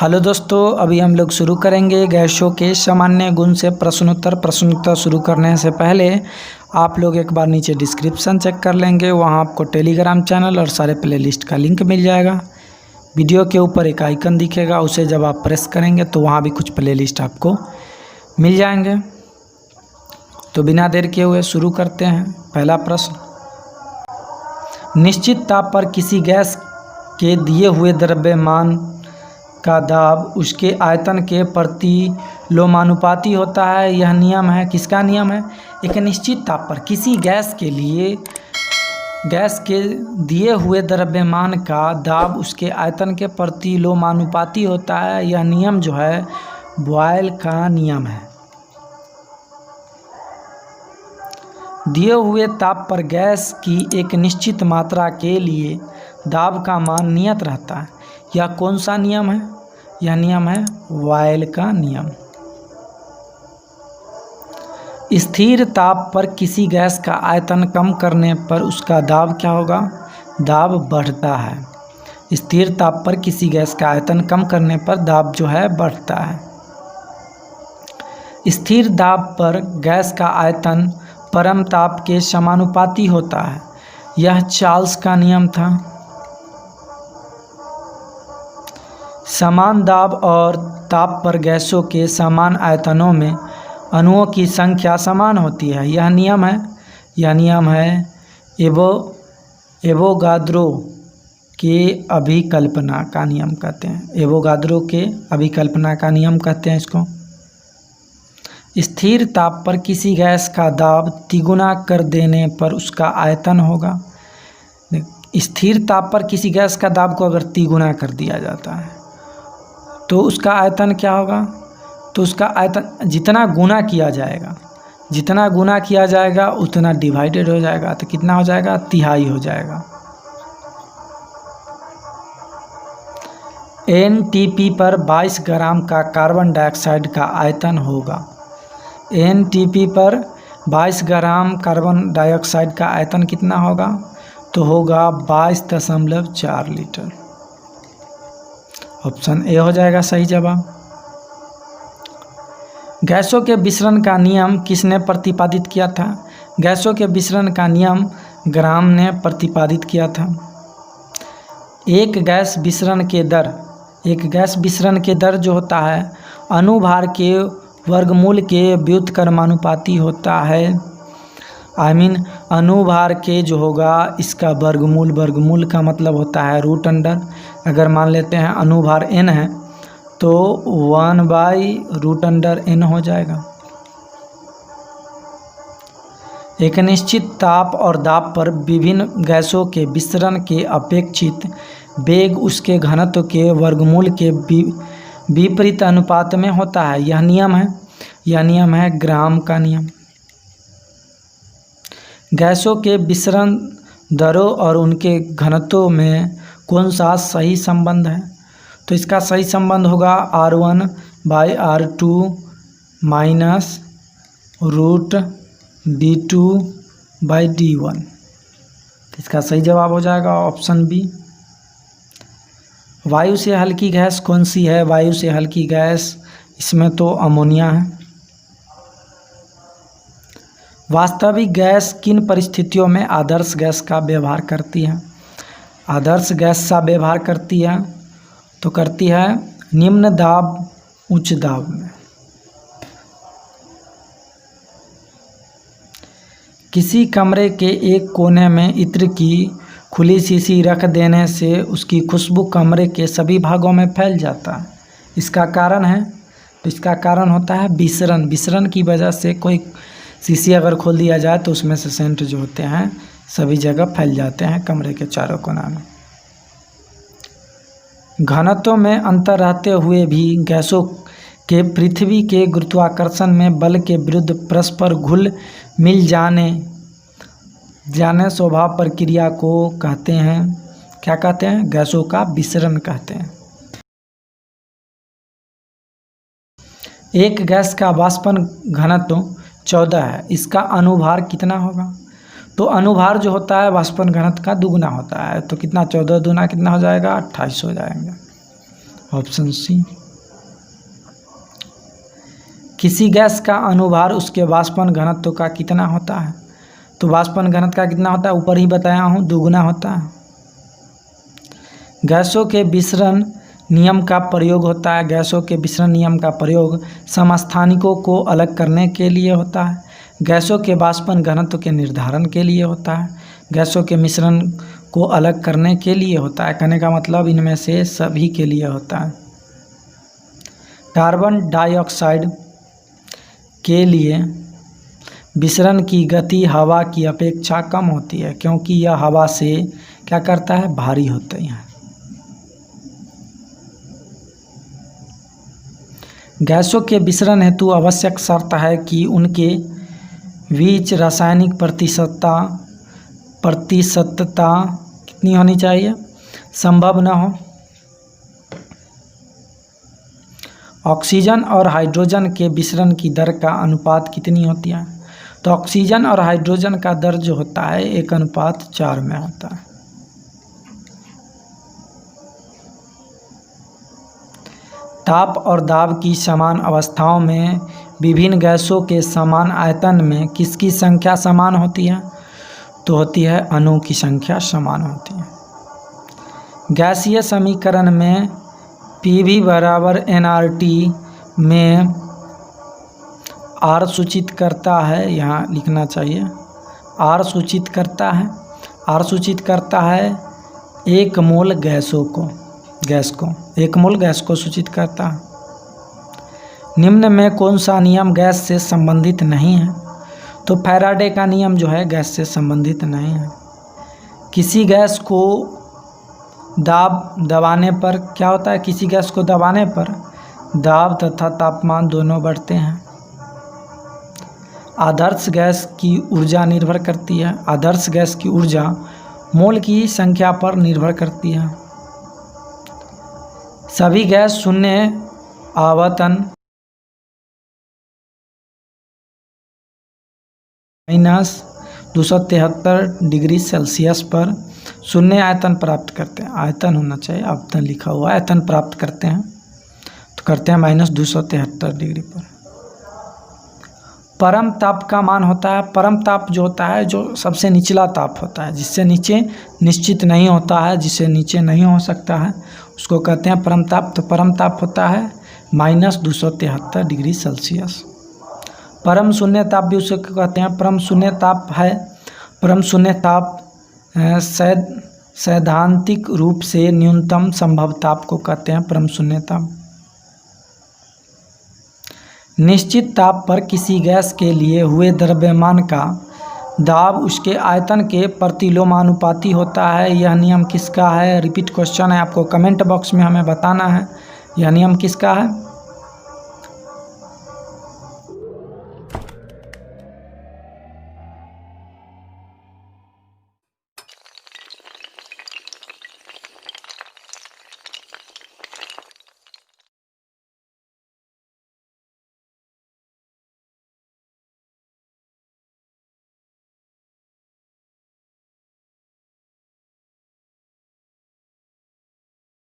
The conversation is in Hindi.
हेलो दोस्तों, अभी हम लोग शुरू करेंगे गैसों के सामान्य गुण से प्रश्नोत्तर शुरू करने से पहले आप लोग एक बार नीचे डिस्क्रिप्शन चेक कर लेंगे। वहाँ आपको टेलीग्राम चैनल और सारे प्लेलिस्ट का लिंक मिल जाएगा। वीडियो के ऊपर एक आइकन दिखेगा, उसे जब आप प्रेस करेंगे तो वहाँ भी कुछ प्लेलिस्ट आपको मिल जाएंगे। तो बिना देर किए हुए शुरू करते हैं। पहला प्रश्न, निश्चित ताप पर किसी गैस के दिए हुए द्रव्यमान का दाब उसके आयतन के प्रतिलोमानुपाती होता है। यह नियम है, किसका नियम है? एक निश्चित ताप पर किसी गैस के दिए हुए द्रव्यमान का दाब उसके आयतन के प्रतिलोमानुपाती होता है। यह नियम जो है बॉयल का नियम है। दिए हुए ताप पर गैस की एक निश्चित मात्रा के लिए दाब का मान नियत रहता है। यह कौन सा नियम है? यह नियम है बॉयल का नियम। स्थिर ताप पर किसी गैस का आयतन कम करने पर उसका दाब क्या होगा? दाब बढ़ता है। स्थिर ताप पर किसी गैस का आयतन कम करने पर दाब जो है बढ़ता है। स्थिर दाब पर गैस का आयतन परम ताप के समानुपाती होता है। यह चार्ल्स का नियम था। समान दाब और ताप पर गैसों के समान आयतनों में अणुओं की संख्या समान होती है। यह नियम है एवोगाद्रो के अभिकल्पना का नियम कहते हैं। एवोगाद्रो के अभिकल्पना का नियम कहते हैं इसको। स्थिर ताप पर किसी गैस का दाब तिगुना कर देने पर उसका आयतन होगा। स्थिर ताप पर किसी गैस का दाब को अगर तिगुना कर दिया जाता है तो उसका आयतन क्या होगा? तो उसका आयतन जितना गुना किया जाएगा उतना डिवाइडेड हो जाएगा। तो कितना हो जाएगा? तिहाई हो जाएगा। एनटीपी पर 22 ग्राम का कार्बन डाइऑक्साइड का आयतन होगा। एनटीपी पर 22 ग्राम कार्बन डाइऑक्साइड का आयतन कितना होगा? तो होगा 22.4 लीटर। ऑप्शन ए हो जाएगा सही जवाब। गैसों के विसरण का नियम किसने प्रतिपादित किया था? गैसों के विसरण का नियम ग्राम ने प्रतिपादित किया था। एक गैस विसरण के दर जो होता है अनुभार के वर्गमूल के व्युत्क्रमानुपाती होता है। अनुभार के जो होगा इसका वर्गमूल का मतलब होता है रूट अंडर। अगर मान लेते हैं अनुभार n है तो 1/√n हो जाएगा। एक निश्चित ताप और दाब पर विभिन्न गैसों के विसरण के अपेक्षित वेग उसके घनत्व के वर्गमूल के विपरीत अनुपात में होता है। यह नियम है ग्राम का नियम। गैसों के विसरण दरों और उनके घनत्वों में कौन सा सही संबंध है? तो इसका सही संबंध होगा R1/R2 माइनस √d2/d1। इसका सही जवाब हो जाएगा ऑप्शन बी। वायु से हल्की गैस कौन सी है? वायु से हल्की गैस इसमें तो अमोनिया है। वास्तविक गैस किन परिस्थितियों में आदर्श गैस का व्यवहार करती है? आदर्श गैस का व्यवहार करती है तो करती है निम्न दाब उच्च दाब में। किसी कमरे के एक कोने में इत्र की खुली शीशी रख देने से उसकी खुशबू कमरे के सभी भागों में फैल जाता है। इसका कारण होता है विसरण की वजह से कोई शीशी अगर खोल दिया जाए तो उसमें से सेंट जो होते हैं सभी जगह फैल जाते हैं कमरे के चारों कोना में। घनत्व में अंतर रहते हुए भी गैसों के पृथ्वी के गुरुत्वाकर्षण में बल के विरुद्ध परस्पर घुल मिल जाने स्वभाव प्रक्रिया को कहते हैं, क्या कहते हैं? गैसों का विसरण कहते हैं। एक गैस का वाष्पन घनत्व 14 है। इसका अनुभार कितना होगा? तो अनुभार जो होता है वाष्पन घनत्व का दुगुना होता है। तो कितना? 14 दूना कितना हो जाएगा? 28 हो जाएगा। Option C. किसी गैस का अनुभार उसके वाष्पन घनत्व का कितना होता है? तो वाष्पन घनत्व का कितना होता है, ऊपर ही बताया हूँ, दुगुना होता है। गैसों के विसरण नियम का प्रयोग होता है। गैसों के विसरण नियम का प्रयोग समस्थानिकों को अलग करने के लिए होता है। गैसों के वाष्पन घनत्व के निर्धारण के लिए होता है। गैसों के मिश्रण को अलग करने के लिए होता है। कहने का मतलब इनमें से सभी के लिए होता है। कार्बन डाइऑक्साइड के लिए विसरण की गति हवा की अपेक्षा कम होती है, क्योंकि यह हवा से क्या करता है, भारी होते हैं। गैसों के विसरण हेतु आवश्यक शर्त है कि उनके बीच रासायनिक प्रतिशतता कितनी होनी चाहिए, संभव न हो। ऑक्सीजन और हाइड्रोजन के विसरण की दर का अनुपात कितनी होती है? तो ऑक्सीजन और हाइड्रोजन का दर जो होता है 1:4 में होता है। ताप और दाब की समान अवस्थाओं में विभिन्न गैसों के समान आयतन में किसकी संख्या समान होती है? तो होती है अणु की संख्या समान होती है। गैसीय समीकरण में PV बराबर nRT में R सूचित करता है, यहाँ लिखना चाहिए, R सूचित करता है, R सूचित करता है 1 मोल गैस को 1 मोल गैस को सूचित करता है। निम्न में कौन सा नियम गैस से संबंधित नहीं है? तो फैराडे का नियम जो है गैस से संबंधित नहीं है। किसी गैस को दबाने पर क्या होता है? किसी गैस को दबाने पर दाब तथा तापमान दोनों बढ़ते हैं। आदर्श गैस की ऊर्जा निर्भर करती है। आदर्श गैस की ऊर्जा मोल की संख्या पर निर्भर करती है। सभी गैस शून्य आवर्तन -273 डिग्री सेल्सियस पर शून्य आयतन प्राप्त करते हैं। आयतन होना चाहिए, आयतन लिखा हुआ है, आयतन प्राप्त करते हैं तो करते हैं -273 डिग्री पर। परम ताप का मान होता है, परम ताप जो होता है जो सबसे निचला ताप होता है, जिससे नीचे निश्चित नहीं होता है, जिससे नीचे नहीं हो सकता है, उसको कहते हैं परम ताप। तो परम ताप होता है -273 डिग्री सेल्सियस। परम शून्य ताप भी उसे कहते हैं, परम शून्य ताप है। परम शून्य ताप सैद्धांतिक रूप से न्यूनतम संभव ताप को कहते हैं परम शून्य ताप। निश्चित ताप पर किसी गैस के लिए हुए द्रव्यमान का दाब उसके आयतन के प्रतिलोमानुपाती होता है। यह नियम किसका है? रिपीट क्वेश्चन है, आपको कमेंट बॉक्स में हमें बताना है, यह नियम किसका है?